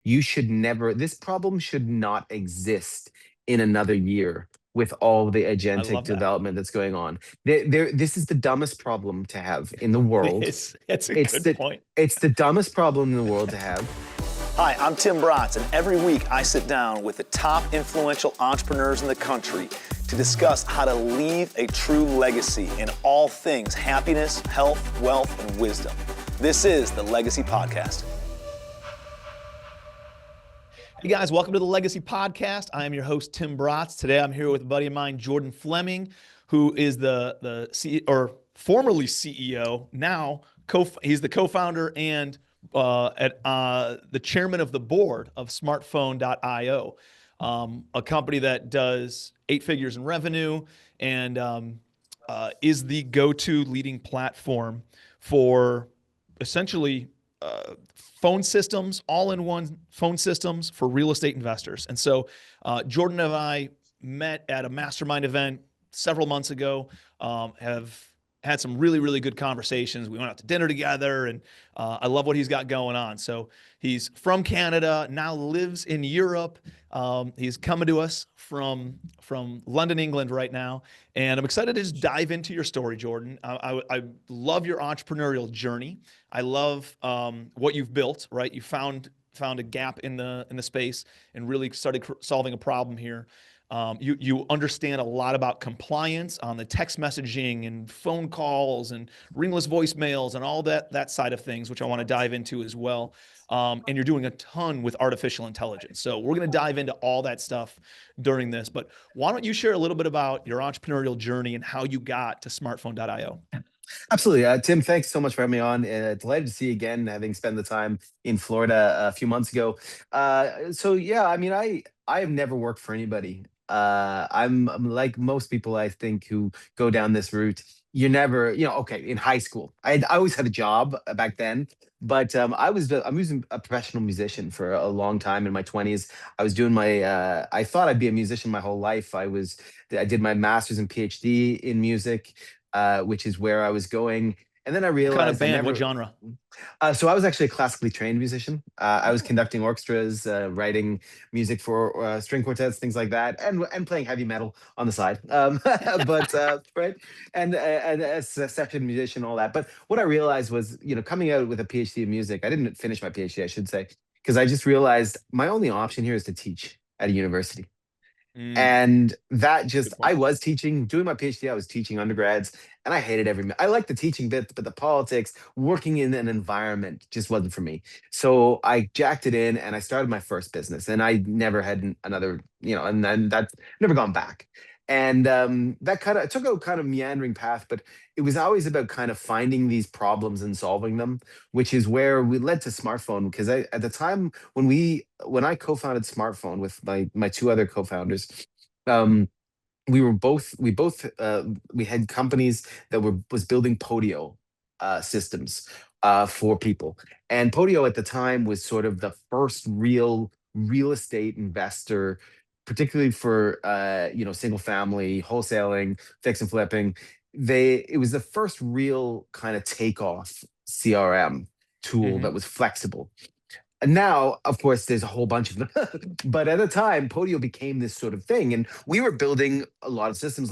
this problem should not exist in another year with all the I agentic love that. development that's going on. This is the dumbest problem to have in the It world. is. It's a It's good the point. it's the dumbest problem in the world to have. Hi, I'm Tim Bratz, and every week I sit down with the top influential entrepreneurs in the country to discuss how to leave a true legacy in all things happiness, health, wealth, and wisdom. This is the Legacy Podcast. Hey guys, welcome to the Legacy Podcast. I am your host, Tim Bratz. Today I'm here with a buddy of mine, Jordan Fleming, who is the CEO, or formerly CEO, now he's the co-founder and the chairman of the board of smartphone.io, a company that does 8 figures in revenue and is the go-to leading platform for essentially phone systems, all-in-one phone systems for real estate investors. And so Jordan and I met at a mastermind event several months ago, have had some really, really good conversations. We went out to dinner together, and I love what he's got going on. So he's from Canada, now lives in Europe. He's coming to us from London, England right now. And I'm excited to just dive into your story, Jordan. I love your entrepreneurial journey. I love what you've built, right? You found a gap in the space and really started solving a problem here. You understand a lot about compliance on the text messaging and phone calls and ringless voicemails and all that side of things, which I want to dive into as well. And you're doing a ton with artificial intelligence. So we're going to dive into all that stuff during this. But why don't you share a little bit about your entrepreneurial journey and how you got to smartphone.io? Absolutely. Tim, thanks so much for having me on. Delighted to see you again, having spent the time in Florida a few months ago. So yeah, I mean, I have never worked for anybody. I'm like most people, I think, who go down this route. You're never, okay, in high school, I always had a job back then, but I'm using a professional musician for a long time in my 20s. I was doing I thought I'd be a musician my whole life. I did my master's and PhD in music, which is where I was going. And then I What kind of realized I band? What never. genre? So I was actually a classically trained musician. I was conducting orchestras, writing music for string quartets, things like that, and playing heavy metal on the side. But right, and as a session musician, all that. But what I realized was, coming out with a PhD in music, I didn't finish my PhD, I should say, because I just realized my only option here is to teach at a university. And that Good I point. was teaching, doing my PhD, I was teaching undergrads, and I hated I liked the teaching bit, but the politics, working in an environment just wasn't for me. So I jacked it in and I started my first business, and I never had another, and then that's never gone back. And that kind of took a kind of meandering path, but it was always about kind of finding these problems and solving them, which is where we led to smartphone. Because at the time when I co-founded Smartphone with my two other co-founders, um, we had companies that was building Podio systems for people, and Podio at the time was sort of the first real estate investor, particularly for single family wholesaling, fix and flipping. It was the first real kind of takeoff CRM tool that Mm-hmm. was flexible. And now, of course, there's a whole bunch of them. But at the time, Podio became this sort of thing. And we were building a lot of systems.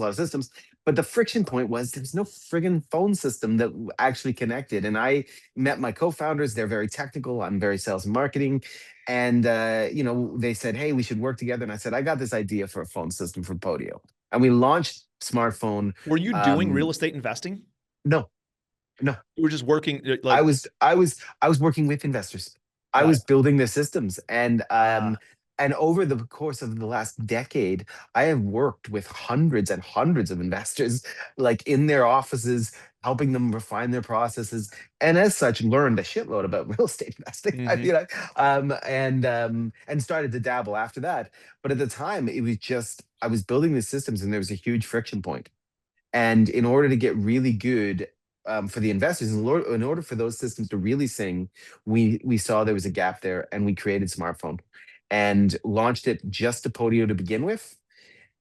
But the friction point was there was no friggin' phone system that actually connected. And I met my co founders. They're very technical. I'm very sales and marketing. And, they said, hey, we should work together. And I said, I got this idea for a phone system for Podio. And we launched Smartphone. Were you doing real Um, estate investing? no, no, You were just working I like, was I was I was working with investors. I got was it. building their systems, Ah, and over the course of the last decade, I have worked with hundreds and hundreds of investors, like in their offices, helping them refine their processes, and as such, learned a shitload about real estate investing. mm-hmm. And started to dabble after that. But at the time, it was just I was building the systems, and there was a huge friction point. And in order to get really good, for the investors, in order for those systems to really sing, we saw there was a gap there, and we created Smartphone and launched it just to Podio to begin with.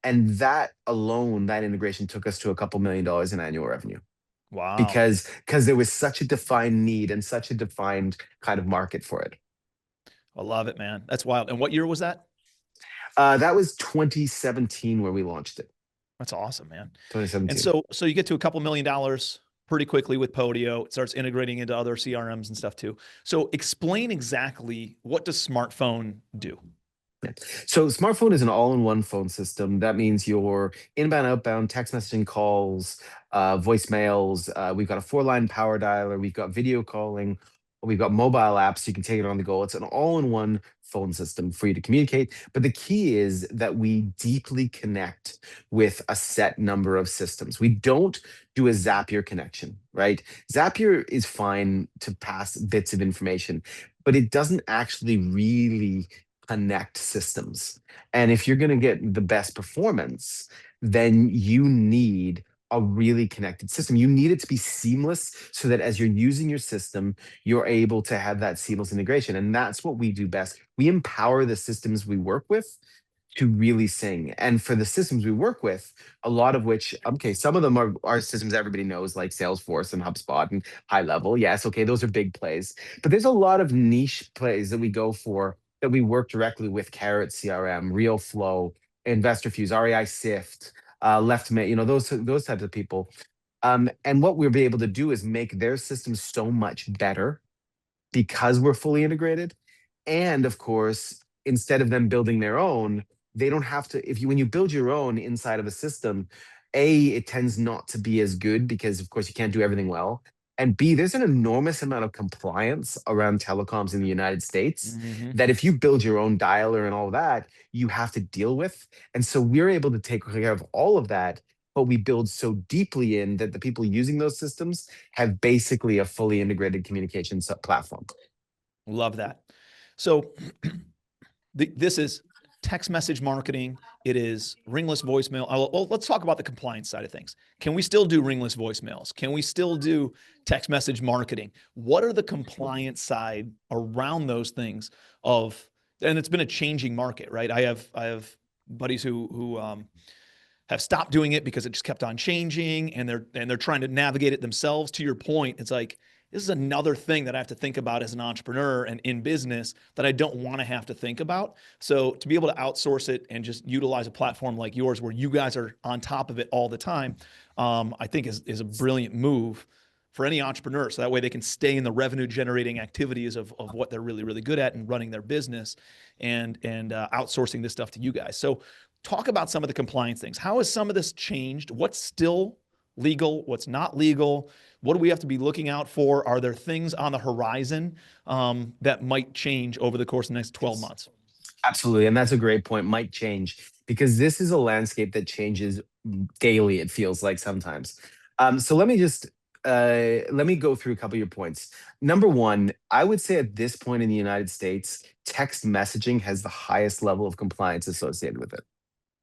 And that alone, that integration took us to a couple $1 million in annual revenue, Wow. because there was such a defined need and such a defined kind of market for it. I love it, man. That's wild. And what year was that? That was 2017 where we launched it. That's awesome, man. And 2017. so you get to a couple $1 million pretty quickly with Podio. It starts integrating into other CRMs and stuff too. So explain exactly, what does smartphone do? Yeah. So smartphone is an all-in-one phone system. That means your inbound, outbound, text messaging, calls, voicemails. We've got a four-line power dialer. We've got video calling. We've got mobile apps. So you can take it on the go. It's an all-in-one phone system for you to communicate. But the key is that we deeply connect with a set number of systems. We don't do a Zapier connection, right? Zapier is fine to pass bits of information, but it doesn't actually really connect systems. And if you're going to get the best performance, then you need a really connected system. You need it to be seamless so that as you're using your system, you're able to have that seamless integration. And that's what we do best. We empower the systems we work with to really sing. And for the systems we work with, a lot of which, okay, some of them are systems everybody knows, like Salesforce and HubSpot and High Level. Yes, okay, those are big plays. But there's a lot of niche plays that we go for that we work directly with Carrot CRM, RealFlow, InvestorFuse, REI Sift, Leftmate, those types of people. And what we'll be able to do is make their systems so much better because we're fully integrated. And of course, instead of them building their own, they don't have to. When you build your own inside of a system, A, it tends not to be as good because, of course, you can't do everything well. And B, there's an enormous amount of compliance around telecoms in the United States that if you build your own dialer and all that, you have to deal with. And so we're able to take care of all of that, but we build so deeply in that the people using those systems have basically a fully integrated communications platform. Love that. So this is text message marketing. It is ringless voicemail. Well, let's talk about the compliance side of things. Can we still do ringless voicemails? Can we still do text message marketing? What are the compliance side around those things and it's been a changing market, right? I have buddies who have stopped doing it because it just kept on changing, and they're trying to navigate it themselves. To your point, it's like, this is another thing that I have to think about as an entrepreneur and in business that I don't want to have to think about. So to be able to outsource it and just utilize a platform like yours where you guys are on top of it all the time, I think is a brilliant move for any entrepreneur. So that way they can stay in the revenue generating activities of what they're really, really good at and running their business and outsourcing this stuff to you guys. So talk about some of the compliance things. How has some of this changed? What's still legal? What's not legal? What do we have to be looking out for? Are there things on the horizon that might change over the course of the next 12 months? Absolutely. And that's a great point. Might change because this is a landscape that changes daily, it feels like sometimes. So let me go through a couple of your points. Number one, I would say at this point in the United States, text messaging has the highest level of compliance associated with it.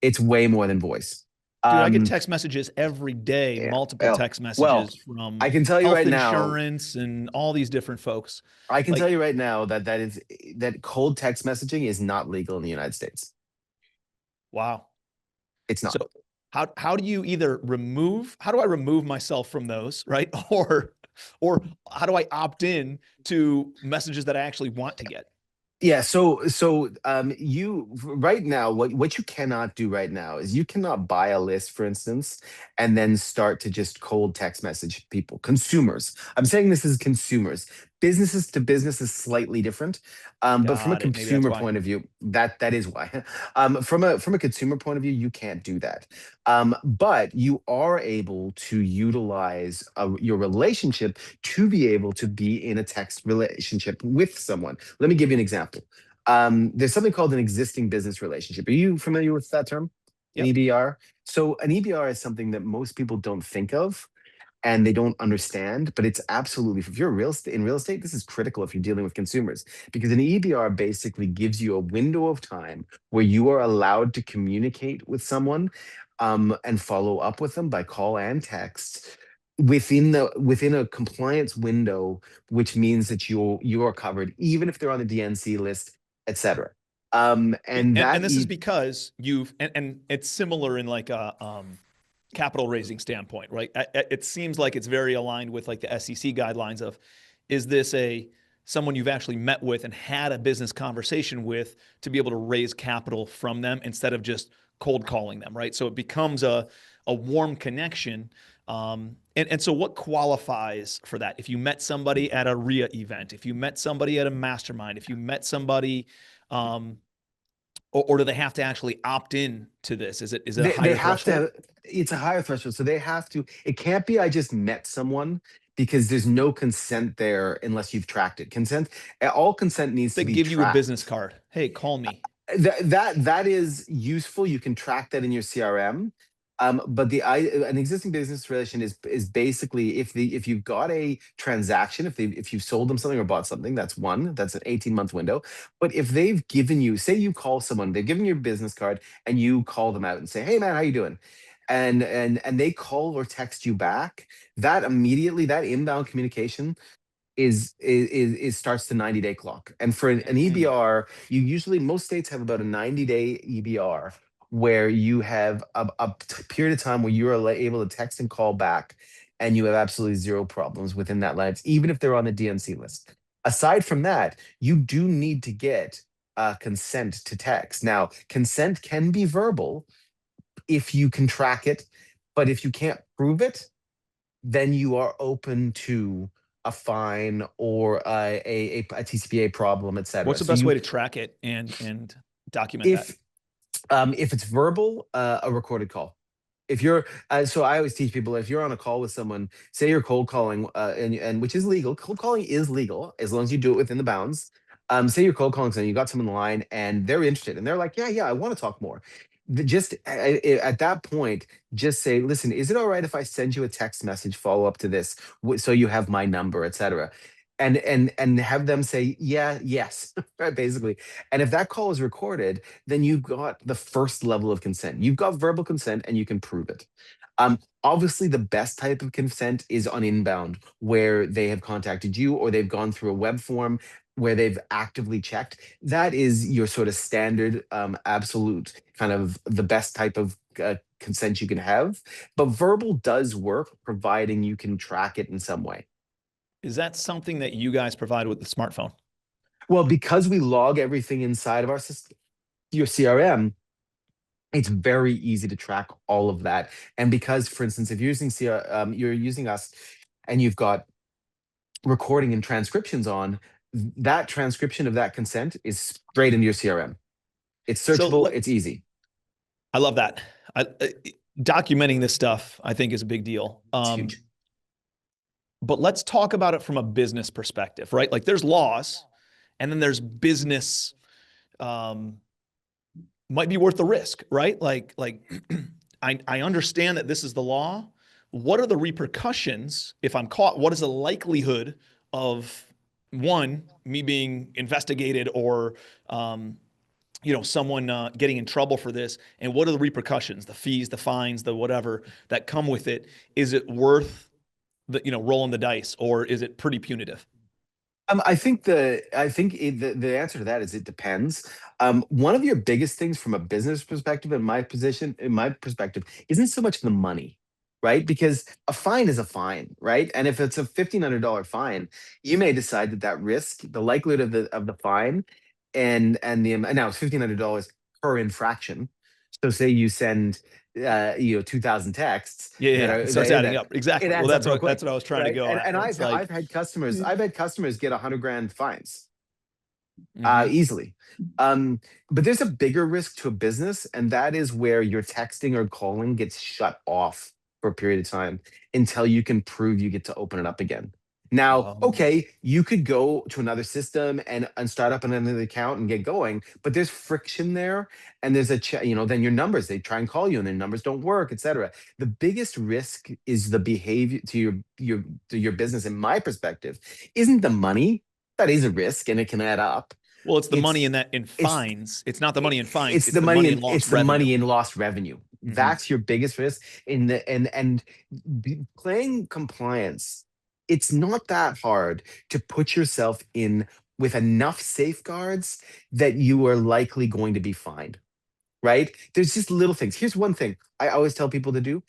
It's way more than voice. Dude, I get text messages every day, Yeah. multiple text Well, messages from I can tell you health right now, insurance and all these different folks. I can Like, tell you right now that cold text messaging is not legal in the United States. wow. It's not. So how do you how do I remove myself from those, right? Or how do I opt in to messages that I actually want to get? Yeah, you right now, what you cannot do right now is you cannot buy a list, for instance, and then start to just cold text message people, consumers. I'm saying this is consumers. Businesses to business is slightly different, but from a Got it. Maybe that's consumer why. point of view, that is why. From a consumer point of view, you can't do that. But you are able to utilize your relationship to be able to be in a text relationship with someone. Let me give you an example. There's something called an existing business relationship. Are you familiar with that term? An Yep. EBR? So an EBR is something that most people don't think of and they don't understand, but it's absolutely, if you're in real estate, this is critical if you're dealing with consumers, because an EBR basically gives you a window of time where you are allowed to communicate with someone and follow up with them by call and text within a compliance window, which means that you are covered, even if they're on the DNC list, etc. And And that this is because and it's similar in like a capital raising standpoint, right? It seems like it's very aligned with like the SEC guidelines of, is this a someone you've actually met with and had a business conversation with to be able to raise capital from them instead of just cold calling them, right? So it becomes a warm connection. And so what qualifies for that? If you met somebody at a RIA event, if you met somebody at a mastermind, if you met somebody, or do they have to actually opt in to this? Is it a They higher have to threshold? have, it's a higher threshold. So they have to, it can't be I just met someone, because there's no consent there unless you've tracked it. All consent needs They to be give you a business tracked. card. Hey, call me. That is useful. You can track that in your CRM. But an existing business relation is basically if you've got a transaction, if you've sold them something or bought something, that's an 18-month window. But if they've given you, say you call someone, they've given you a business card and you call them out and say, hey man, how you doing? And they call or text you back, that immediately, that inbound communication is starts the 90-day clock. And for an EBR, you usually, most states have about a 90-day EBR, where you have a period of time where you are able to text and call back, and you have absolutely zero problems within that line, even if they're on the DNC list. Aside from that, you do need to get consent to text. Now, consent can be verbal if you can track it, but if you can't prove it, then you are open to a fine or a TCPA problem, et cetera. What's the So best you, way to track it and document that? if it's verbal, a recorded call. If you're, so I always teach people, if you're on a call with someone, say you're cold calling, and which is legal. Cold calling is legal as long as you do it within the bounds. Say you're cold calling someone, you got someone on the line and they're interested and they're like, yeah, I want to talk more. Just at that point, just say, listen, is it all right if I send you a text message follow up to this, so you have my number, et cetera, and have them say, yeah, yes, right, basically. And if that call is recorded, then you've got the first level of consent. You've got verbal consent and you can prove it. Obviously, the best type of consent is on inbound, where they have contacted you or they've gone through a web form where they've actively checked. That is your sort of standard, absolute kind of the best type of consent you can have. But verbal does work, providing you can track it in some way. Is that something that you guys provide with the smartphone? Well, because we log everything inside of our system, your CRM, it's very easy to track all of that. And because, for instance, if you're using you're using us, and you've got recording and transcriptions on, that transcription of that consent is straight into your CRM. It's searchable. It's easy. I love that. Documenting this stuff, I think, is a big deal. It's huge. But let's talk about it from a business perspective, right? Like, there's laws, and then there's business, might be worth the risk, right? Like I understand that this is the law. What are the repercussions if I'm caught? What is the likelihood of, one, me being investigated, or someone getting in trouble for this? And what are the repercussions, the fees, the fines, the whatever that come with it? Is it worth rolling the dice, or is it pretty punitive? I think the answer to that is it depends. One of your biggest things from a business perspective, in my perspective, isn't so much the money, right? Because a fine is a fine, right? And if it's a $1,500 fine, you may decide that risk, the likelihood of the fine, and now it's $1,500 per infraction. So say you send 2,000 texts Yeah. It starts adding up. Exactly. it Well, adds up that's real what quick, I was trying to right? go at. And It's like, I've had customers get 100 grand fines mhm. easily. But there's a bigger risk to a business, and that is where your texting or calling gets shut off for a period of time until you can prove you get to open it up again. Now, Oh. okay, you could go to another system and start up another account and get going, but there's friction there, and there's then your numbers, they try and call you and their numbers don't work, etc. The biggest risk is the behavior to your business, in my perspective, isn't the money. That is a risk and it can add up. Well, it's the money It's in it's fines. It's not the money in fines. it's It's the the money money in in lost revenue. lost revenue. Mhm. That's your biggest risk in the and playing compliance. It's not that hard to put yourself in with enough safeguards that you are likely going to be fined, right? There's just little things. Here's one thing I always tell people to do.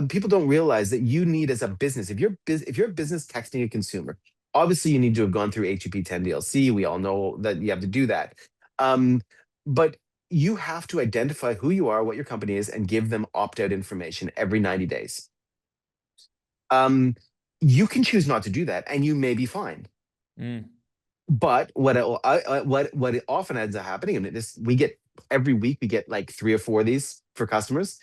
People don't realize that you need, as a business, if you're a business texting a consumer, Obviously, you need to have gone through HEP 10 DLC. We all know that you have to do that. Um, but you have to identify who you are, what your company is, and give them opt-out information every 90 days. Um, you can choose not to do that, and you may be fine. Mm. But what it often ends up happening, and this we get every week, we get like 3 or 4 of these for customers.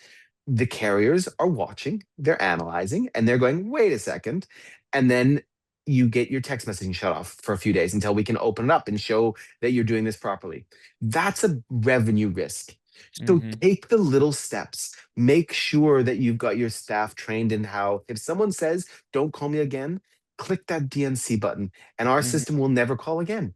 The carriers are watching, they're analyzing, and they're going, wait a second. And then you get your text messaging shut off for a few days until we can open it up and show that you're doing this properly. That's a revenue risk. So Mm-hmm. take the little steps. Make sure that you've got your staff trained in how, if someone says, don't call me again, click that DNC button and our Mm-hmm. system will never call again.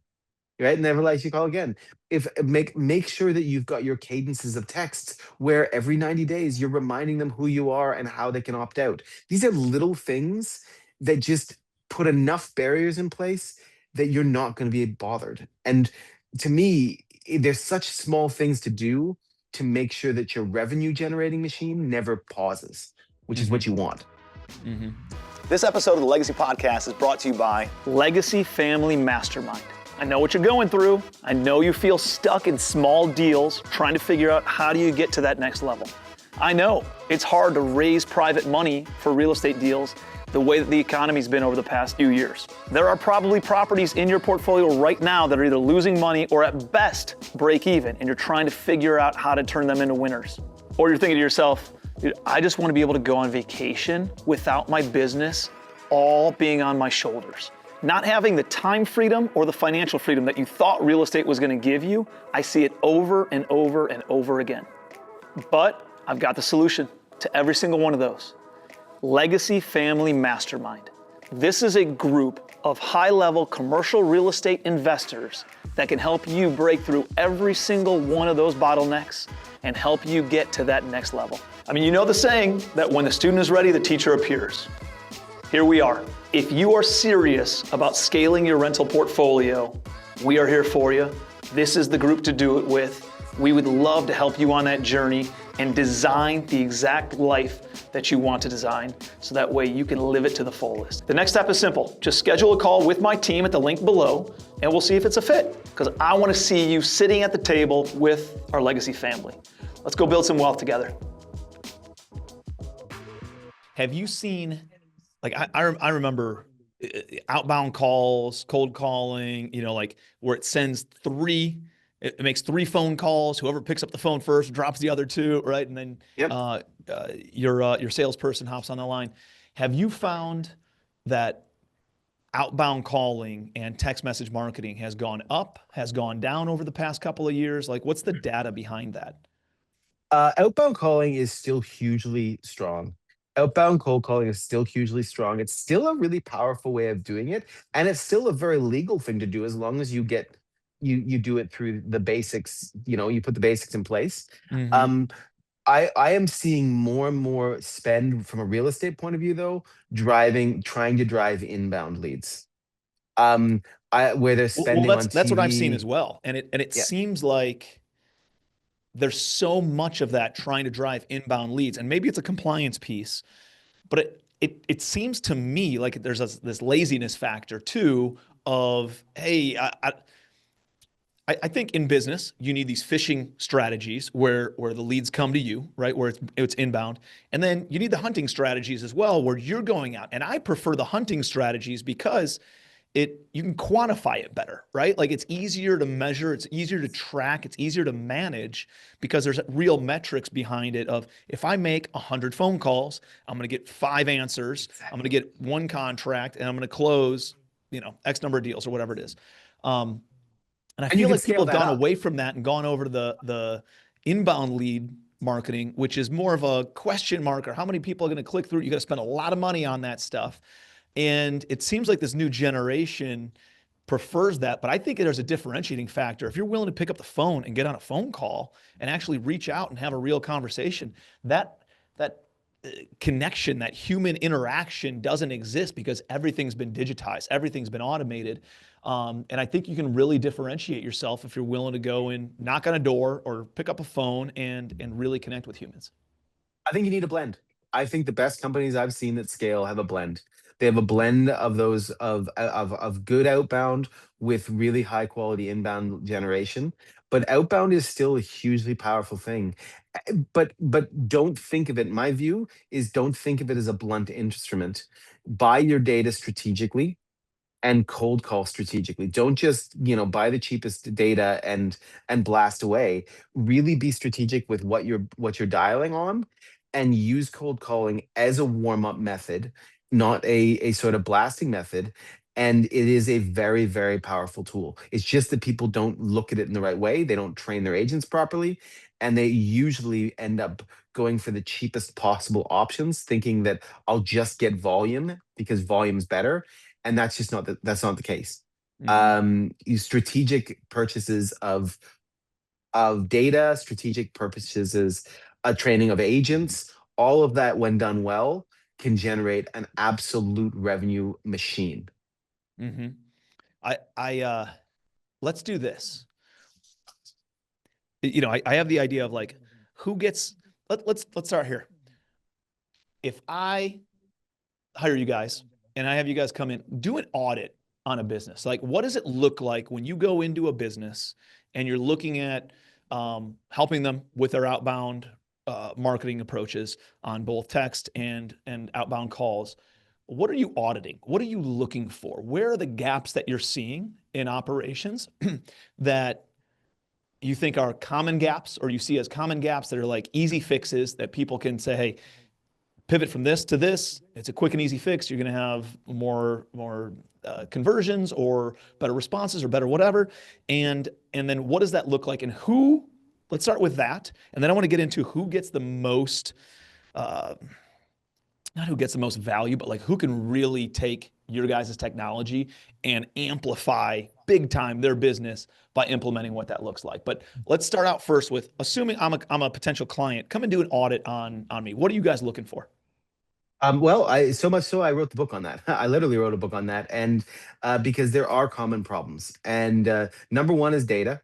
Right? Never lets you call again. If make sure that you've got your cadences of texts where every 90 days you're reminding them who you are and how they can opt out. These are little things that just put enough barriers in place that you're not going to be bothered. And to me, there's such small things to do to make sure that your revenue generating machine never pauses, which is Mm-hmm. what you want. Mm-hmm. This episode of the Legacy Podcast is brought to you by Legacy Family Mastermind. I know what you're going through. I know you feel stuck in small deals, trying to figure out how do you get to that next level. I know it's hard to raise private money for real estate deals the way that the economy's been over the past few years. There are probably properties in your portfolio right now that are either losing money or at best break even, and you're trying to figure out how to turn them into winners. Or you're thinking to yourself, dude, I just want to be able to go on vacation without my business all being on my shoulders. Not having the time freedom or the financial freedom that you thought real estate was going to give you, I see it over and over and over again. But I've got the solution to every single one of those. Legacy Family Mastermind. This is a group of high-level commercial real estate investors that can help you break through every single one of those bottlenecks and help you get to that next level. I mean, you know the saying that when the student is ready, the teacher appears. Here we are. If you are serious about scaling your rental portfolio, we are here for you. This is the group to do it with. We would love to help you on that journey and design the exact life that you want to design so that way you can live it to the fullest. The next step is simple. Just schedule a call with my team at the link below and we'll see if it's a fit, because I want to see you sitting at the table with our Legacy family. Let's go build some wealth together. Have you seen, like, I remember outbound calls, cold calling, like where it sends it makes 3 phone calls. Whoever picks up the phone first drops the other 2, right? And then Yep. your salesperson hops on the line. Have you found that outbound calling and text message marketing has gone up, has gone down over the past couple of years? Like, what's the data behind that? Outbound calling is still hugely strong. Outbound cold calling is still hugely strong. It's still a really powerful way of doing it, and it's still a very legal thing to do as long as you do it through the basics. You put the basics in place. Mm-hmm. Um, I am seeing more and more spend from a real estate point of view, though, trying to drive inbound leads. Where they're Well, spending on that's what I've seen as TV. well, and it Yeah. seems like there's so much of that trying to drive inbound leads, and maybe it's a compliance piece, but it seems to me like there's this laziness factor too of, hey, I think in business you need these phishing strategies where the leads come to you, right, where it's inbound, and then you need the hunting strategies as well where you're going out. And I prefer the hunting strategies because you can quantify it better, right? Like it's easier to measure, it's easier to track, it's easier to manage because there's real metrics behind it of if I make 100 phone calls, I'm going to get 5 answers, I'm going to get 1 contract, and I'm going to close, X number of deals or whatever it is. And I And you feel can like people scale have that gone up. away from that and gone over to the inbound lead marketing, which is more of a question mark or how many people are going to click through. You got to spend a lot of money on that stuff. And it seems like this new generation prefers that, but I think there's a differentiating factor. If you're willing to pick up the phone and get on a phone call and actually reach out and have a real conversation, that connection, that human interaction doesn't exist because everything's been digitized, everything's been automated. And I think you can really differentiate yourself if you're willing to go and knock on a door or pick up a phone and really connect with humans. I think you need a blend. I think the best companies I've seen that scale have a blend. They have a blend of those of good outbound with really high quality inbound generation. But outbound is still a hugely powerful thing. But don't think of it. My view is don't think of it as a blunt instrument. Buy your data strategically and cold call strategically. Don't just, buy the cheapest data and blast away. Really be strategic with what you're dialing on, and use cold calling as a warm-up method, not a sort of blasting method. And it is a very, very powerful tool. It's just that people don't look at it in the right way. They don't train their agents properly, and they usually end up going for the cheapest possible options, thinking that I'll just get volume because volume's better, and that's not the case. Mhm. Strategic purchases of data, strategic purchases, a training of agents, all of that, when done well, can generate an absolute revenue machine. Mhm. I let's do this. I have the idea of like who gets let's start here. If I hire you guys and I have you guys come in, do an audit on a business. Like, what does it look like when you go into a business and you're looking at helping them with their outbound marketing approaches on both text and outbound calls? What are you auditing? What are you looking for? Where are the gaps that you're seeing in operations that you think are common gaps, or you see as common gaps that are like easy fixes that people can say, hey, pivot from this to this. It's a quick and easy fix. You're going to have more conversions or better responses or better whatever. And then what does that look like, and who? Let's start with that, and then I want to get into who gets the most. Not who gets the most value, but like who can really take your guys' technology and amplify big time their business by implementing what that looks like. But let's start out first with assuming I'm a potential client. Come and do an audit on me. What are you guys looking for? Well, I so much so I wrote the book on that. I literally wrote a book on that, and because there are common problems, and number one is data.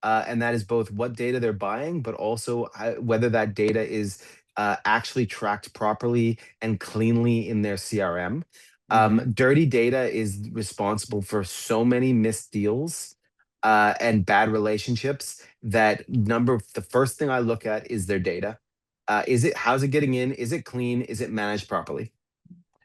And that is both what data they're buying, but also whether that data is actually tracked properly and cleanly in their CRM. Mm-hmm. Dirty data is responsible for so many missed deals and bad relationships. The first thing I look at is their data. How's it getting in? Is it clean? Is it managed properly?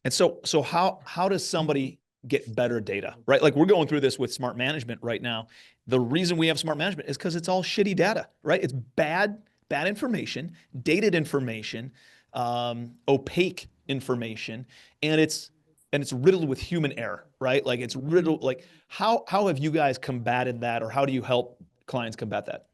And so how does somebody get better data, right? Like we're going through this with smart management right now. The reason we have smart management is because it's all shitty data, right? It's bad information, dated information, opaque information, and it's riddled with human error, right? Like it's riddled. Like how have you guys combated that, or how do you help clients combat that?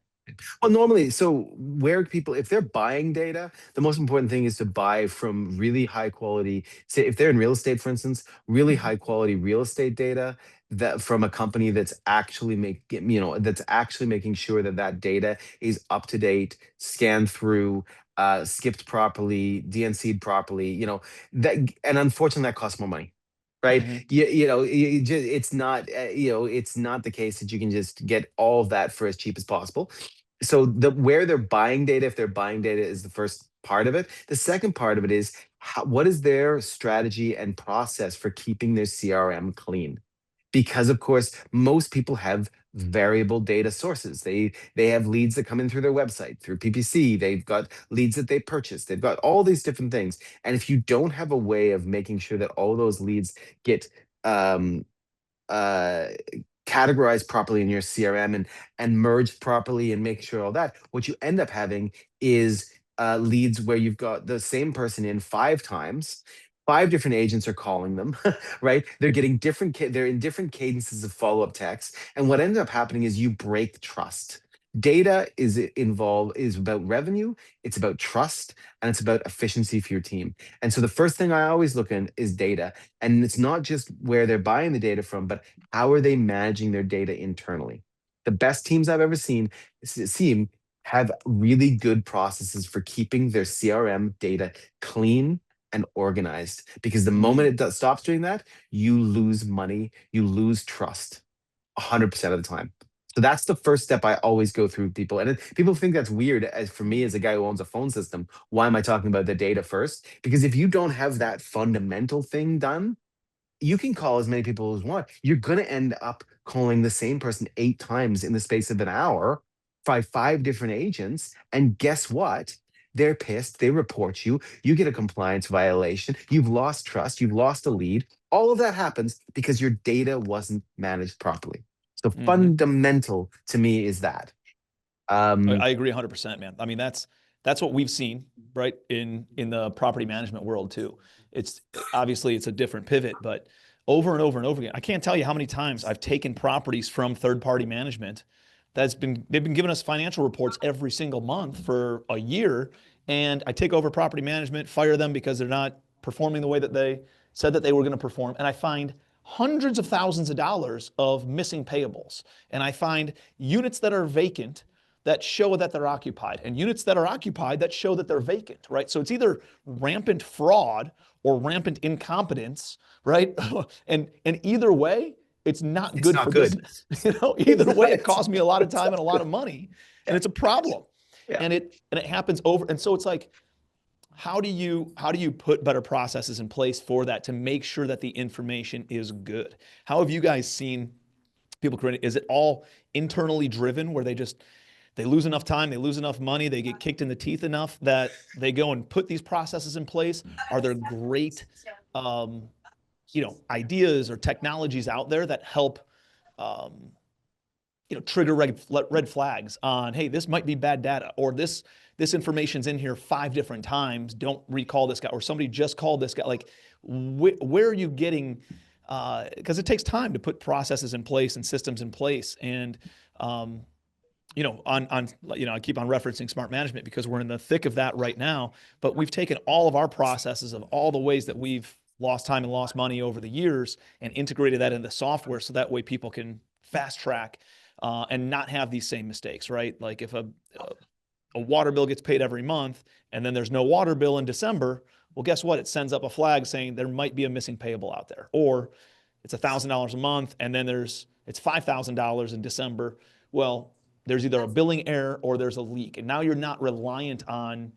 Well, normally, so where people, if they're buying data, the most important thing is to buy from really high quality. Say, if they're in real estate, for instance, really high quality real estate data that from a company that's actually making sure that that data is up to date, scanned through, skipped properly, DNC'd properly. That, and unfortunately, that costs more money. Right. Mm-hmm. It's not the case that you can just get all of that for as cheap as possible. So where they're buying data, if they're buying data, is the first part of it. The second part of it is what is their strategy and process for keeping their CRM clean? Because of course, most people have variable data sources. They have leads that come in through their website, through PPC. They've got leads that they purchase. They've got all these different things. And if you don't have a way of making sure that all those leads get um, uh, categorized properly in your CRM and merged properly and make sure all that, what you end up having is leads where you've got the same person in 5 times. 5 different agents are calling them, right? They're getting they're in different cadences of follow-up text. And what ends up happening is you break trust. Data is about revenue, it's about trust, and it's about efficiency for your team. And so the first thing I always look in is data. And it's not just where they're buying the data from, but how are they managing their data internally? The best teams I've ever seen have really good processes for keeping their CRM data clean and organized. Because the moment stops doing that, you lose money, you lose trust 100% of the time. So that's the first step I always go through with people. And people think that's weird. As for me, as a guy who owns a phone system, why am I talking about the data first? Because if you don't have that fundamental thing done, you can call as many people as you want. You're going to end up calling the same person 8 times in the space of an hour by 5 different agents. And guess what? They're pissed. They report you. You get a compliance violation. You've lost trust. You've lost a lead. All of that happens because your data wasn't managed properly. So Mhm. fundamental to me is that. I agree 100%, man. I mean, that's what we've seen, right, in the property management world too. It's obviously it's a different pivot, but over and over and over again, I can't tell you how many times I've taken properties from third-party management they've been giving us financial reports every single month for a year, and I take over property management, fire them because they're not performing the way that they said that they were going to perform, and I find hundreds of thousands of dollars of missing payables, and I find units that are vacant that show that they're occupied, and units that are occupied that show that they're vacant, right? So it's either rampant fraud or rampant incompetence, right? and either way, it's not It's good not for good. business. Either It's way, not, it costs me a lot of time and a lot of money, and it's a problem. yeah. And it happens over. And so it's like, how do you put better processes in place for that to make sure that the information is good? How have you guys seen people create? Is it all internally driven where they lose enough time, they lose enough money, they get kicked in the teeth enough that they go and put these processes in place? Are there great um, ideas or technologies out there that help um, trigger red flags on, hey, this might be bad data, or this information's in here 5 different times, don't recall this guy, or somebody just called this guy. Like, where are you getting, because it takes time to put processes in place and systems in place. And I keep on referencing smart management because we're in the thick of that right now. But we've taken all of our processes of all the ways that we've lost time and lost money over the years and integrated that into software so that way people can fast track and not have these same mistakes, right? Like if a water bill gets paid every month and then there's no water bill in December, well, guess what? It sends up a flag saying there might be a missing payable out there. Or it's $1,000 a month and then it's $5,000 in December. Well, there's either a billing error or there's a leak. And now you're not reliant on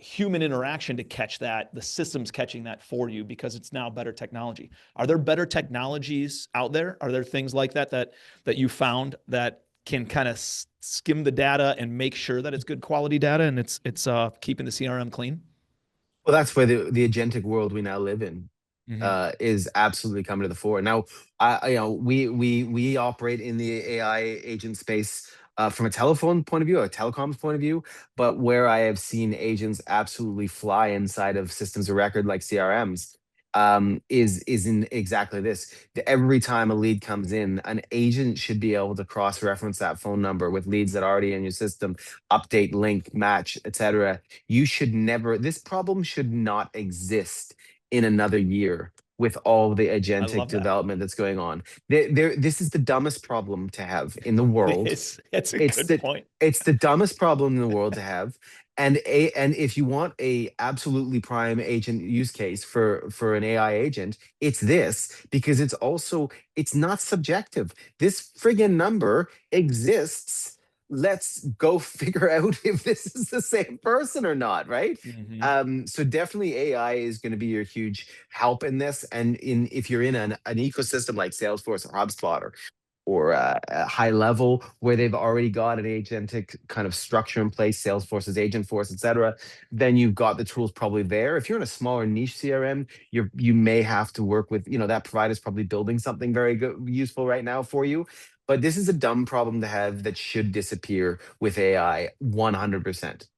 human interaction to catch that. The system's catching that for you because it's now better technology. Are there better technologies out there? Are there things like that you found that can kind of skim the data and make sure that it's good quality data and it's keeping the CRM clean? Well, that's where the agentic world we now live in Mm-hmm. is absolutely coming to the fore. Now, we operate in the AI agent space from a telephone point of view, a telecoms point of view, but where I have seen agents absolutely fly inside of systems of record like CRMs is in exactly this. Every time a lead comes in, an agent should be able to cross-reference that phone number with leads that are already in your system, update, link, match, etc. You should never. This problem should not exist in another year with all the I agentic love that. development that's going on. This is the dumbest problem to have in the world. It's a It's good the point. it's the dumbest problem in the world to have. And if you want a absolutely prime agent use case for an AI agent, it's this because it's not subjective. This friggin' number exists. Let's go figure out if this is the same person or not, right? Mm-hmm. So definitely AI is going to be your huge help in this. And if you're in an ecosystem like Salesforce or HubSpot or a high level where they've already got an agentic kind of structure in place, Salesforce's Agent Force, et cetera, then you've got the tools probably there. If you're in a smaller niche CRM, you may have to work with, that provider's probably building something very good, useful right now for you. But this is a dumb problem to have that should disappear with AI 100%.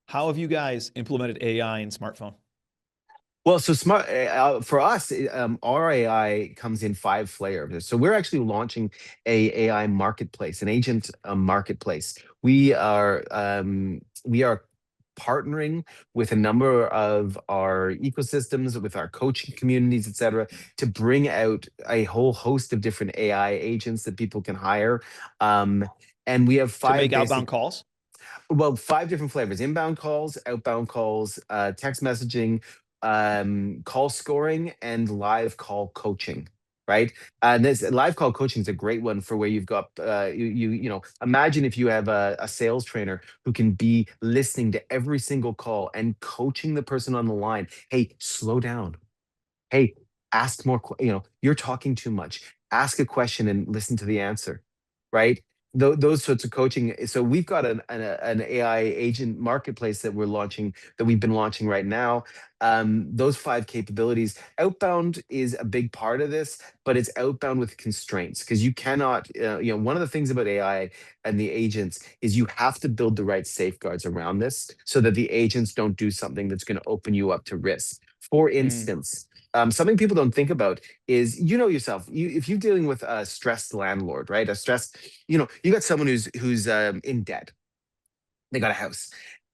How have you guys implemented AI in smartphone? Well, so smart for us, our AI comes in 5 flavors. So we're actually launching a AI marketplace, an agent marketplace. We are partnering with a number of our ecosystems, with our coaching communities, et cetera, to bring out a whole host of different AI agents that people can hire. And we have To five make outbound basic calls? well, 5 different flavors: inbound calls, outbound calls, text messaging, call scoring, and live call coaching. Right, and this live call coaching is a great one for where you've got imagine if you have a sales trainer who can be listening to every single call and coaching the person on the line. Hey, slow down. Hey, ask more, you're talking too much. Ask a question and listen to the answer, right? Those sorts of coaching. So we've got an AI agent marketplace that we've been launching right now. Those 5 capabilities. Outbound is a big part of this, but it's outbound with constraints because you cannot, one of the things about AI and the agents is you have to build the right safeguards around this so that the agents don't do something that's going to open you up to risk. For Mm. instance, something people don't think about is, yourself, if you're dealing with a stressed landlord, right? A stressed, you got someone who's in debt. They got a house.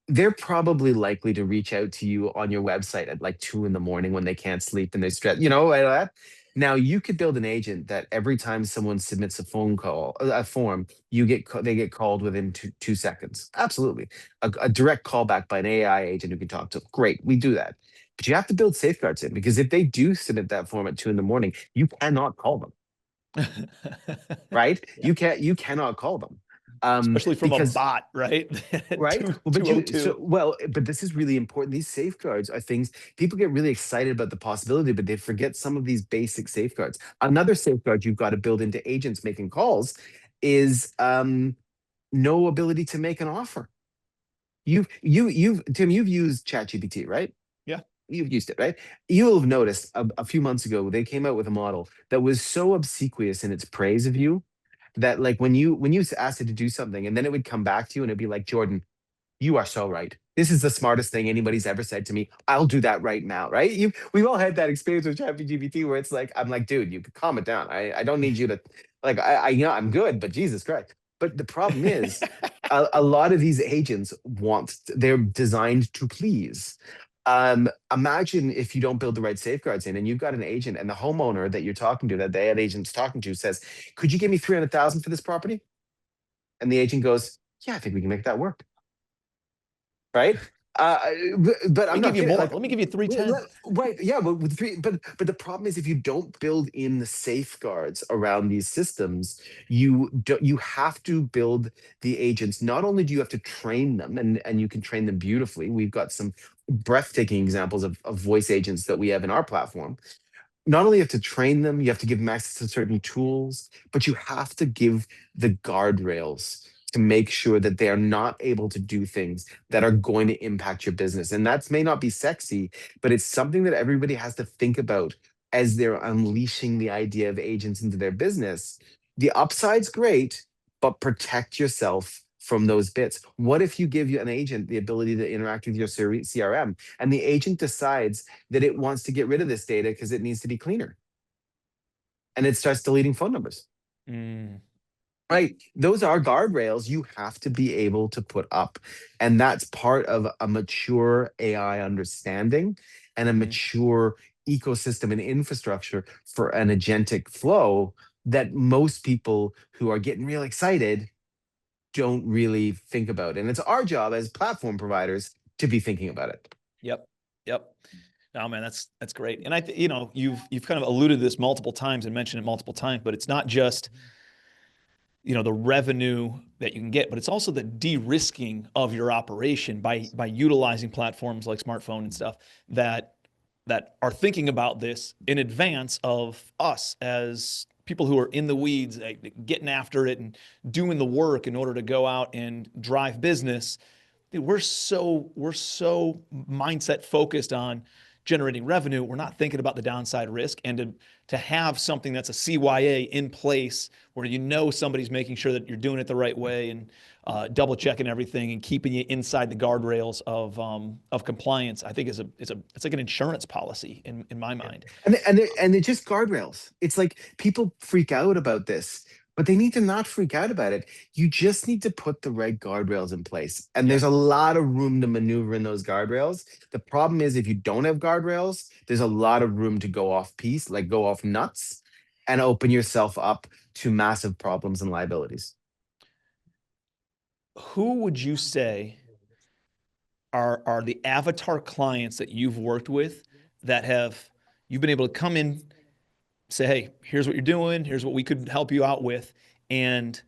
They're probably likely to reach out to you on your website at like 2 in the morning when they can't sleep and they stress, like that. Now you could build an agent that every time someone submits a phone call, a form, they get called within 2 seconds. Absolutely, a direct callback by an AI agent who can talk to them. Great, we do that, but you have to build safeguards in because if they do submit that form at 2 in the morning, you cannot call them. Right? Yeah. You cannot call them. Especially from a Because bot, right? right? Two, Well, 202. but this is really important. These safeguards are things people get really excited about the possibility, but they forget some of these basic safeguards. Another safeguard you've got to build into agents making calls is no ability to make an offer. Tim, you've used ChatGPT, right? Yeah. You've used it, right? You'll have noticed a few months ago they came out with a model that was so obsequious in its praise of you that like when you asked it to do something and then it would come back to you and it'd be like, Jordan, you are so right. This is the smartest thing anybody's ever said to me. I'll do that right now, right? We've all had that experience with ChatGPT where it's like, I'm like, dude, you could calm it down. I don't need you to like I'm good, but Jesus Christ. But the problem is a lot of these agents they're designed to please. Imagine if you don't build the right safeguards in and you've got an agent and the homeowner that you're talking to, that the ad agent's talking to says, could you give me 300,000 for this property? And the agent goes, yeah, I think we can make that work. Right? But Let me I'm give not you kidding. more. Like, Let me give you 310. right? Yeah, but with three, but the problem is if you don't build in the safeguards around these systems, you have to build the agents. Not only do you have to train them, and you can train them beautifully. We've got some breathtaking examples of voice agents that we have in our platform. Not only you have to train them, you have to give them access to certain tools, but you have to give the guardrails to make sure that they are not able to do things that are going to impact your business. And that may not be sexy, but it's something that everybody has to think about as they're unleashing the idea of agents into their business. The upside's great, but protect yourself from those bits. What if you give you an agent the ability to interact with your CRM and the agent decides that it wants to get rid of this data because it needs to be cleaner and it starts deleting phone numbers? Mm. Right. Those are guardrails you have to be able to put up. And that's part of a mature AI understanding and a Mm-hmm. mature ecosystem and infrastructure for an agentic flow that most people who are getting real excited don't really think about. And it's our job as platform providers to be thinking about it. Yep. Yep. No, man, that's great. And you've kind of alluded to this multiple times and mentioned it multiple times, but it's not just the revenue that you can get, but it's also the de-risking of your operation by utilizing platforms like smartphone and stuff that are thinking about this in advance of us as people who are in the weeds, getting after it and doing the work in order to go out and drive business. Dude, we're so mindset focused on generating revenue. We're not thinking about the downside risk, and to have something that's a CYA in place where somebody's making sure that you're doing it the right way and double checking everything and keeping you inside the guardrails of compliance, I think it's like an insurance policy in my mind. And they're just guardrails. It's like people freak out about this, but they need to not freak out about it. You just need to put the right guardrails in place. And Yeah. there's a lot of room to maneuver in those guardrails. The problem is if you don't have guardrails, there's a lot of room to go off piece, like go off nuts and open yourself up to massive problems and liabilities. Who would you say are the avatar clients that you've worked with that you've been able to come in, say, hey, here's what you're doing, here's what we could help you out with, and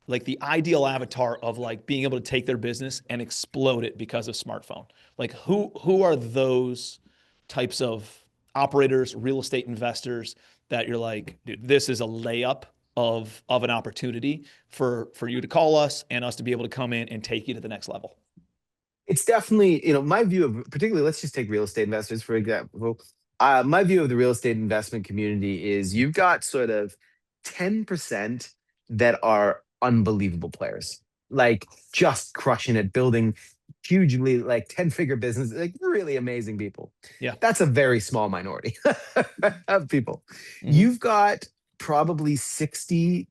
like the ideal avatar of like being able to take their business and explode it because of smartphone? Like who are those types of operators, real estate investors that you're like, dude, this is a layup of an opportunity for you to call us and us to be able to come in and take you to the next level? It's definitely, my view of, particularly, let's just take real estate investors, for example. My view of the real estate investment community is you've got sort of 10% that are unbelievable players, like just crushing it, building hugely, like 10-figure business, like really amazing people. Yeah. That's a very small minority of people. Mm-hmm. You've got probably 60%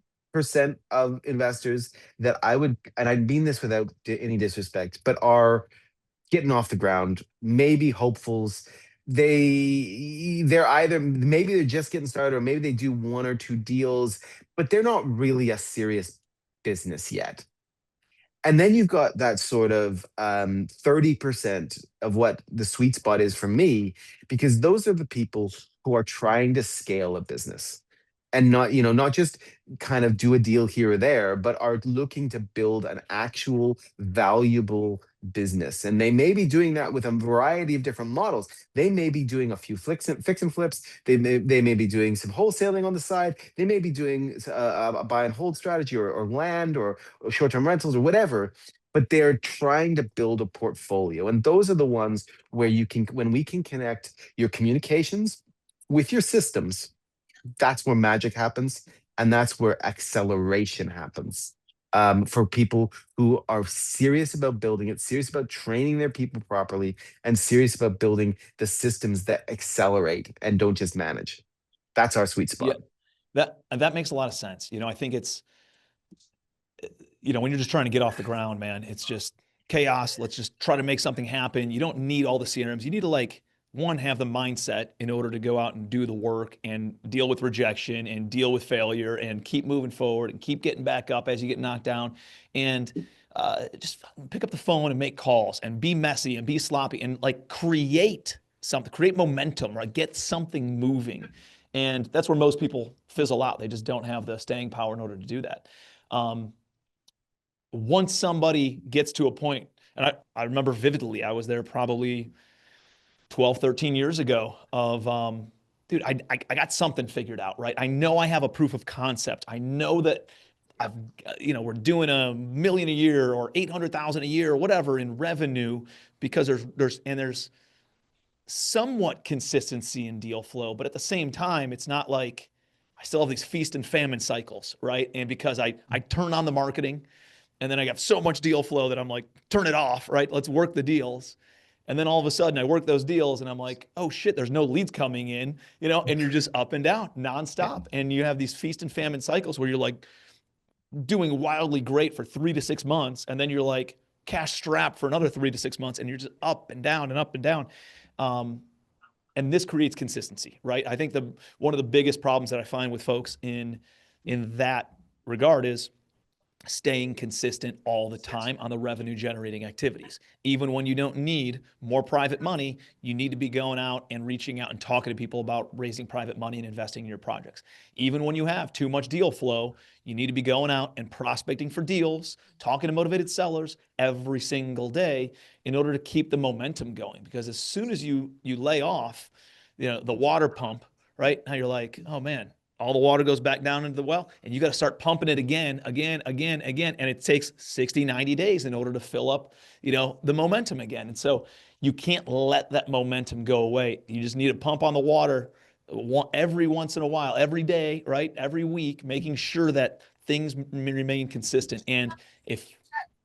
of investors that I would, and I mean this without any disrespect, but are getting off the ground, maybe hopefuls. They're either, maybe they're just getting started, or maybe they do one or two deals, but they're not really a serious business yet. And then you've got that sort of 30% of what the sweet spot is for me, because those are the people who are trying to scale a business and not, not just kind of do a deal here or there, but are looking to build an actual valuable business. And they may be doing that with a variety of different models. They may be doing a few fix and flips. They may be doing some wholesaling on the side. They may be doing a buy and hold strategy, or land, or short-term rentals, or whatever. But they're trying to build a portfolio. And those are the ones where when we can connect your communications with your systems, that's where magic happens, and that's where acceleration happens, for people who are serious about building it, serious about training their people properly, and serious about building the systems that accelerate and don't just manage. That's our sweet Yeah, spot. that makes a lot of sense. I think it's, when you're just trying to get off the ground, man, it's just chaos. Let's just try to make something happen. You don't need all the CRMs. You need to, like, one, have the mindset in order to go out and do the work and deal with rejection and deal with failure and keep moving forward and keep getting back up as you get knocked down, and just pick up the phone and make calls and be messy and be sloppy and, like, create something, create momentum, right? Get something moving. And that's where most people fizzle out. They just don't have the staying power in order to do that. Once somebody gets to a point, and I remember vividly, I was there probably 12, 13 years ago of, dude, I got something figured out, right? I know I have a proof of concept. I know that we're doing $1 million a year or 800,000 a year or whatever in revenue, because there's somewhat consistency in deal flow, but at the same time, it's not like I still have these feast and famine cycles, right? And because I turn on the marketing, and then I got so much deal flow that I'm like, turn it off, right? Let's work the deals. And then all of a sudden I work those deals and I'm like, oh shit, there's no leads coming in, and you're just up and down nonstop. And you have these feast and famine cycles where you're like doing wildly great for 3 to 6 months. And then you're like cash strapped for another 3 to 6 months, and you're just up and down and up and down. And this creates consistency, right? I think one of the biggest problems that I find with folks in that regard is staying consistent all the time on the revenue generating activities. Even when you don't need more private money, you need to be going out and reaching out and talking to people about raising private money and investing in your projects. Even when you have too much deal flow, you need to be going out and prospecting for deals, talking to motivated sellers every single day in order to keep the momentum going. Because as soon as you lay off, the water pump, right? Now you're like, oh man, all the water goes back down into the well, and you got to start pumping it again. And it takes 60, 90 days in order to fill up, the momentum again. And so you can't let that momentum go away. You just need to pump on the water every once in a while, every day, right? Every week, making sure that things remain consistent. And if,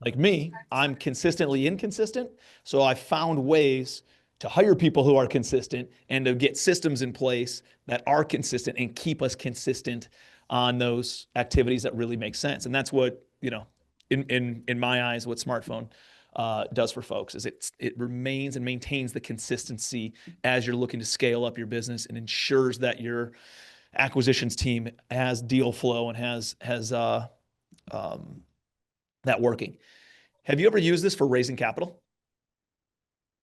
like me, I'm consistently inconsistent, so I found ways to hire people who are consistent and to get systems in place that are consistent and keep us consistent on those activities that really make sense. And that's what, in my eyes, what Smartphone does for folks is it remains and maintains the consistency as you're looking to scale up your business, and ensures that your acquisitions team has deal flow and has that working. Have you ever used this for raising capital?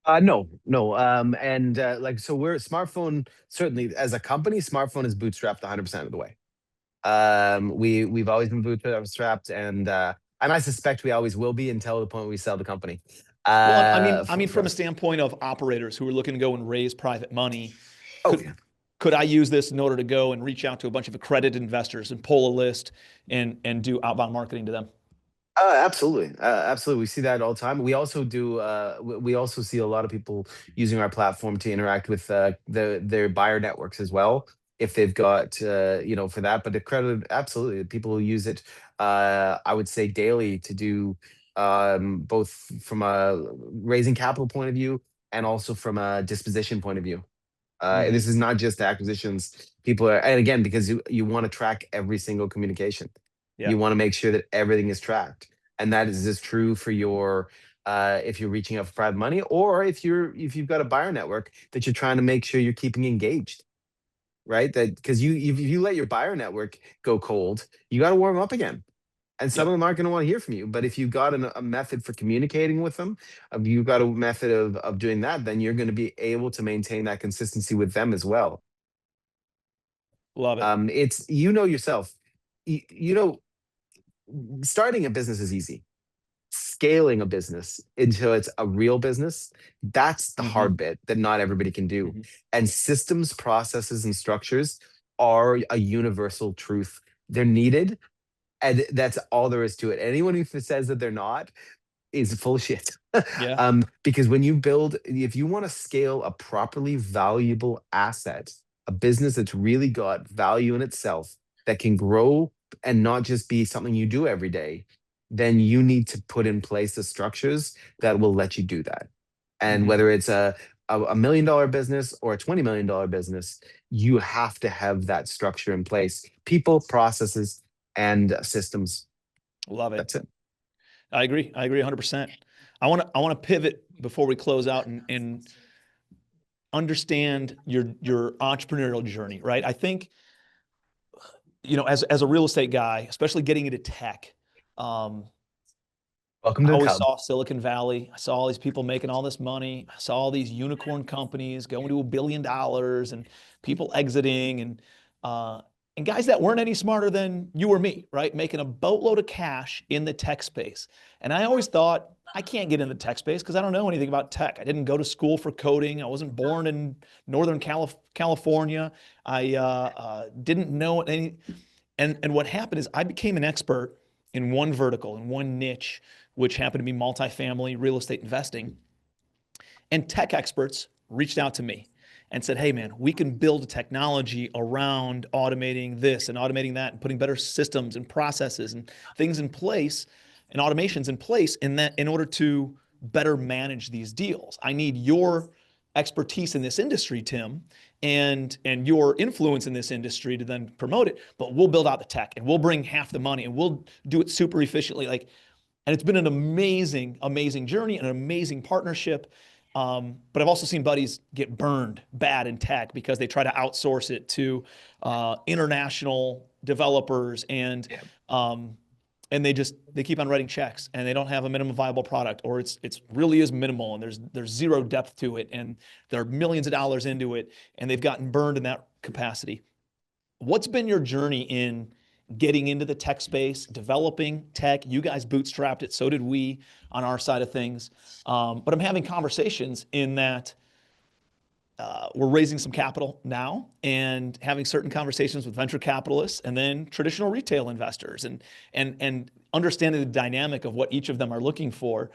No, no. And so we're Smartphone, certainly as a company, Smartphone is bootstrapped 100% of the way. We've always been bootstrapped, and I suspect we always will be until the point we sell the company. Well, I mean, from a standpoint of operators who are looking to go and raise private money, Oh, Could yeah. could I use this in order to go and reach out to a bunch of accredited investors and pull a list and do outbound marketing to them? Absolutely. Absolutely. We see that all the time. We also do, we also see a lot of people using our platform to interact with their buyer networks as well, if they've got, for that. But accredited, absolutely. People who use it, I would say daily to do both from a raising capital point of view and also from a disposition point of view. This Hmm. is not just acquisitions. People are, and again, because you want to track every single communication. Yeah. You want to make sure that everything is tracked, and that is as true for your if you're reaching out for private money, or if you've got a buyer network that you're trying to make sure you're keeping engaged, right? That because if you let your buyer network go cold, you got to warm up again. And some Yep. of them aren't going to want to hear from you. But if you've got a method for communicating with them, if you've got a method of doing that, then you're going to be able to maintain that consistency with them as well. Love it. It's yourself. You know, starting a business is easy. Scaling a business until it's a real business, that's the Hmm. hard bit that not everybody can do. Hmm. And systems, processes, and structures are a universal truth. They're needed, and that's all there is to it. Anyone who says that they're not is full of shit. Yeah. Because if you want to scale a properly valuable asset, a business that's really got value in itself, that can grow and not just be something you do every day, then you need to put in place the structures that will let you do that. And Hmm. whether it's a $1 million business or a $20 million business, you have to have that structure in place: people, processes, and systems. Love it. That's it. I agree. I agree 100%. I want to pivot before we close out and understand your entrepreneurial journey, right? I think, as a real estate guy, especially getting into tech, um, Welcome I to the always Cub. saw Silicon Valley. I saw all these people making all this money. I saw all these unicorn companies going to $1 billion and people exiting and guys that weren't any smarter than you or me, right? Making a boatload of cash in the tech space. And I always thought, I can't get in the tech space because I don't know anything about tech. I didn't go to school for coding. I wasn't born in Northern California. I didn't know any. And what happened is I became an expert in one vertical, in one niche, which happened to be multifamily real estate investing. And tech experts reached out to me and said, hey, man, we can build a technology around automating this and automating that and putting better systems and processes and things in place and automations in place in order to better manage these deals. I need your expertise in this industry, Tim, and your influence in this industry to then promote it, but we'll build out the tech and we'll bring half the money and we'll do it super efficiently. And it's been an amazing, amazing journey and an amazing partnership. But I've also seen buddies get burned bad in tech because they try to outsource it to international developers Yeah. and they keep on writing checks and they don't have a minimum viable product, or it's really is minimal and there's zero depth to it and there are millions of dollars into it and they've gotten burned in that capacity. What's been your journey in getting into the tech space, developing tech? You guys bootstrapped it, so did we on our side of things. But I'm having conversations in that we're raising some capital now and having certain conversations with venture capitalists and then traditional retail investors and understanding the dynamic of what each of them are looking for,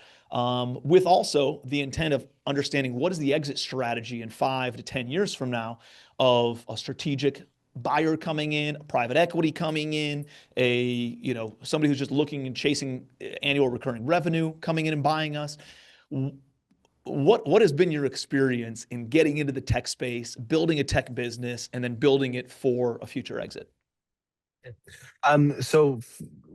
with also the intent of understanding what is the exit strategy in 5 to 10 years from now of a strategic buyer coming in, a private equity coming in, somebody who's just looking and chasing annual recurring revenue coming in and buying us. What has been your experience in getting into the tech space, building a tech business, and then building it for a future exit? So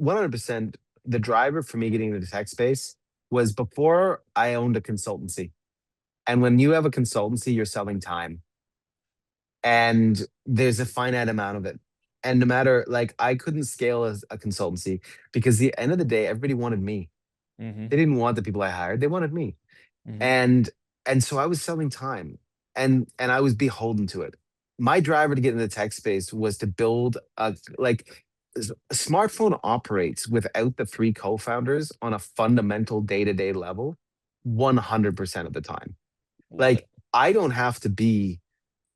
100%, the driver for me getting into the tech space was before I owned a consultancy. And when you have a consultancy, you're selling time, and there's a finite amount of it. And no matter, like, I couldn't scale as a consultancy because the end of the day, everybody wanted me. Mm-hmm. They didn't want the people I hired. They wanted me. Mm-hmm. And so I was selling time, and I was beholden to it. My driver to get into the tech space was to build a smartphone operates without the three co-founders on a fundamental day-to-day level 100% of the time. Love it. Like, I don't have to be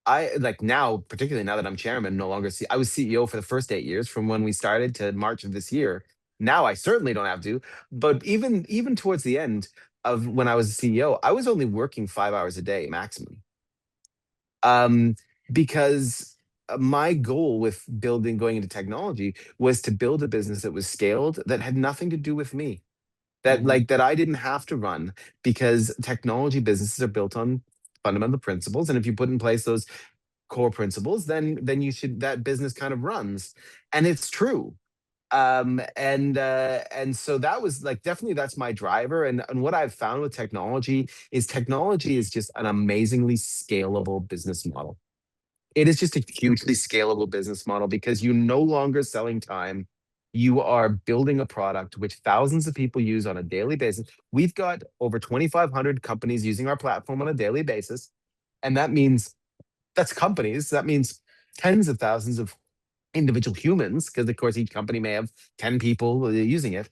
I like now, particularly now that I'm chairman, no longer see. I was CEO for the first 8 years from when we started to March of this year. Now I certainly don't have to. But even towards the end of when I was a CEO, I was only working 5 hours a day maximum. Um, because my goal with going into technology was to build a business that was scaled that had nothing to do with me. Mm-hmm. That I didn't have to run, because technology businesses are built on fundamental principles, and if you put in place those core principles, then you should that business kind of runs, and it's true. And so that was like, definitely that's my driver. And what I've found with technology is just an amazingly scalable business model. It is just a hugely scalable business model because you're no longer selling time. You are building a product which thousands of people use on a daily basis. We've got over 2,500 companies using our platform on a daily basis. And that's companies. That means tens of thousands of individual humans, because of course each company may have 10 people using it,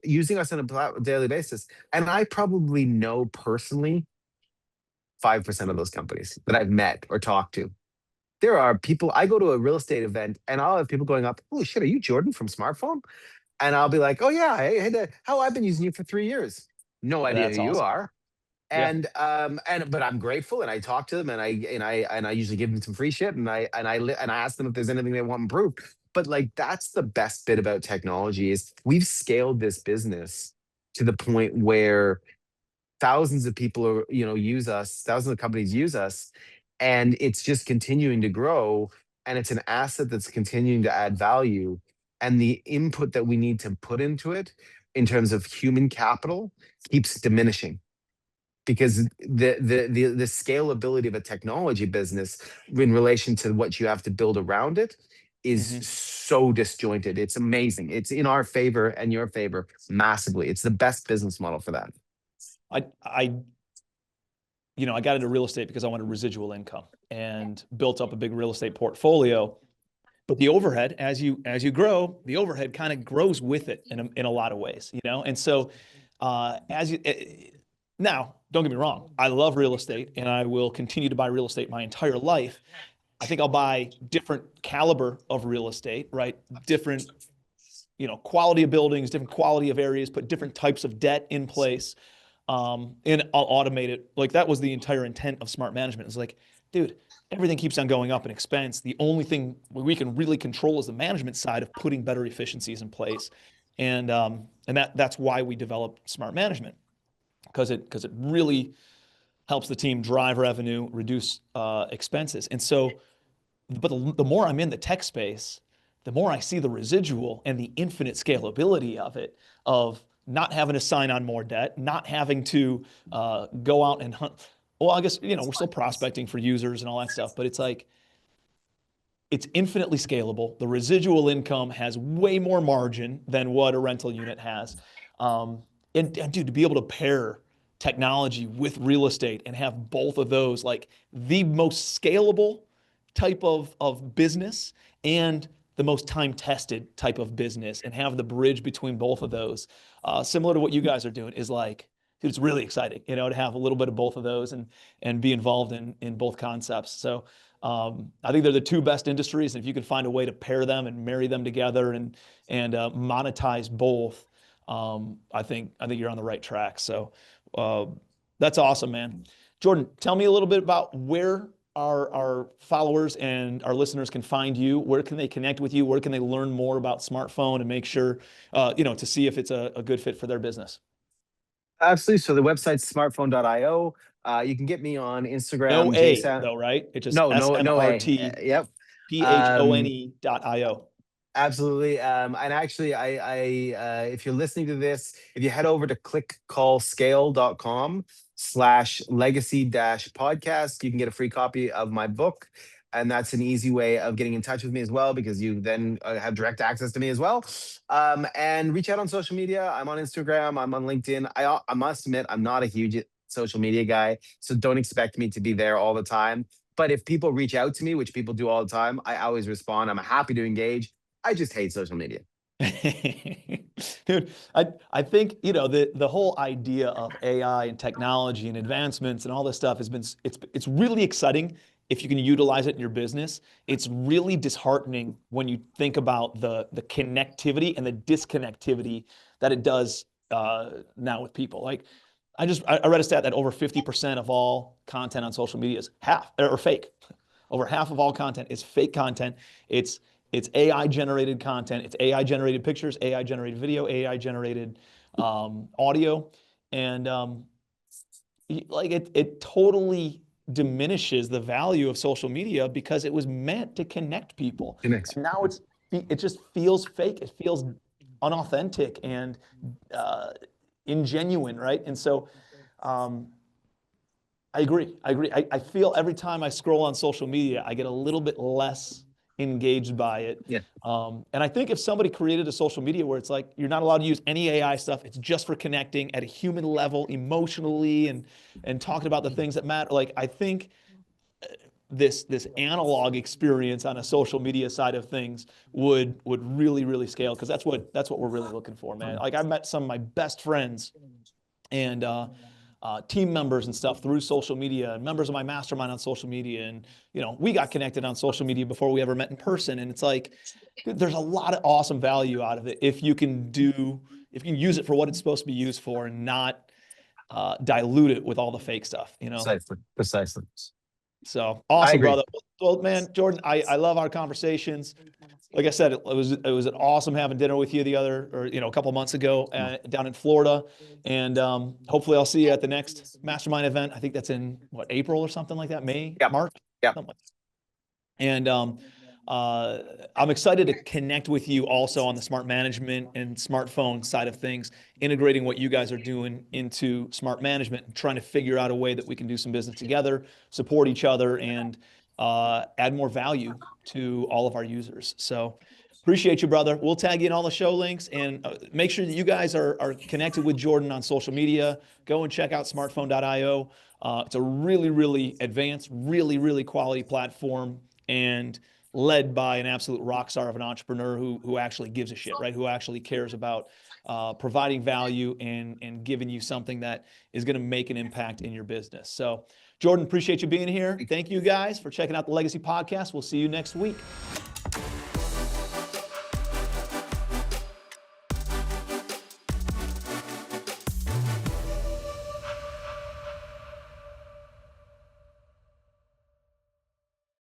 using us on a daily basis. And I probably know personally 5% of those companies that I've met or talked to. There are people, I go to a real estate event and I'll have people going up, "Holy shit, are you Jordan from Smartphone?" And I'll be like, "Oh yeah, hey, how I've been using you for 3 years. No idea who That's you awesome. are." Yeah. And but I'm grateful, and I talk to them, and I usually give them some free shit, and I ask them if there's anything they want improved. But like, that's the best bit about technology is we've scaled this business to the point where thousands of people are, use us, thousands of companies use us, and it's just continuing to grow, and it's an asset that's continuing to add value. And the input that we need to put into it in terms of human capital keeps diminishing, because the scalability of a technology business in relation to what you have to build around it is Mm-hmm. so disjointed. It's amazing. It's in our favor and your favor massively. It's the best business model for that. I I got into real estate because I wanted residual income and built up a big real estate portfolio. But the overhead, as you grow, the overhead kind of grows with it in a lot of ways, And so, as you now, don't get me wrong, I love real estate and I will continue to buy real estate my entire life. I think I'll buy different caliber of real estate, right? Different, quality of buildings, different quality of areas, put different types of debt in place. And I'll automate it. Like, that was the entire intent of smart management. It's like, dude, everything keeps on going up in expense. The only thing we can really control is the management side of putting better efficiencies in place. And that's why we developed smart management, because it really helps the team drive revenue, reduce expenses. And so, but the more I'm in the tech space, the more I see the residual and the infinite scalability of it, of not having to sign on more debt, not having to go out and hunt. Well, I guess, we're still prospecting for users and all that stuff, but it's like, it's infinitely scalable. The residual income has way more margin than what a rental unit has. And dude, to be able to pair technology with real estate and have both of those, like the most scalable type of business and the most time tested type of business, and have the bridge between both of those, similar to what you guys are doing, is like, dude, it's really exciting, to have a little bit of both of those and be involved in both concepts. So I think they're the two best industries, and if you can find a way to pair them and marry them together and monetize both, I think you're on the right track. So uh, that's awesome, man. Jordan, tell me a little bit about where our followers and our listeners can find you. Where can they connect with you? Where can they learn more about smartphone and make sure, to see if it's a good fit for their business? Absolutely. So the website's smartphone.io. You can get me on No Instagram, A JSON. though, right? It's just No, no, no A. SMRT Yep. Um, PHONE.io. Absolutely. And actually, if you're listening to this, if you head over to clickcallscale.com/legacy dash podcast, you can get a free copy of my book. And that's an easy way of getting in touch with me as well, because you then have direct access to me as well. And reach out on social media. I'm on Instagram. I'm on LinkedIn. I must admit, I'm not a huge social media guy, so don't expect me to be there all the time. But if people reach out to me, which people do all the time, I always respond. I'm happy to engage. I just hate social media. Dude, I think, the whole idea of AI and technology and advancements and all this stuff it's really exciting if you can utilize it in your business, it's really disheartening when you think about the connectivity and the disconnectivity that it does now with people. Like I read a stat that over 50% of all content on social media is fake. Over half of all content is fake content. It's AI generated content. It's AI generated pictures, AI generated video, AI generated audio, and like it totally diminishes the value of social media because it was meant to connect people. Connects. And now it just feels fake. It feels unauthentic and ingenuine, right? And so I agree. I feel every time I scroll on social media, I get a little bit less engaged by it. Yeah. And I think if somebody created a social media where it's like you're not allowed to use any AI stuff, it's just for connecting at a human level, emotionally, and talking about the things that matter. Like I think this analog experience on a social media side of things would really scale, because that's what we're really looking for, man. Like I met some of my best friends and team members and stuff through social media, and members of my mastermind on social media. And, we got connected on social media before we ever met in person. And it's like, there's a lot of awesome value out of it if you can use it for what it's supposed to be used for and not dilute it with all the fake stuff, Precisely. So I awesome, agree. brother. Well, man, Jordan, I love our conversations. Like I said, it was an awesome having dinner with you a couple months ago down in Florida, and hopefully I'll see you at the next mastermind event. I think that's in April or something like that, May, Yep. March, Yep. something like that. And I'm excited to connect with you also on the smart management and smartphone side of things, integrating what you guys are doing into smart management and trying to figure out a way that we can do some business together, support each other, and add more value to all of our users. So appreciate you, brother. We'll tag you in all the show links, and make sure that you guys are connected with Jordan on social media. Go and check out smartphone.io. It's a really advanced, really quality platform, and led by an absolute rock star of an entrepreneur who actually gives a shit, right? Who actually cares about providing value and giving you something that is going to make an impact in your business. So Jordan, appreciate you being here. Thank you guys for checking out the Legacy Podcast. We'll see you next week.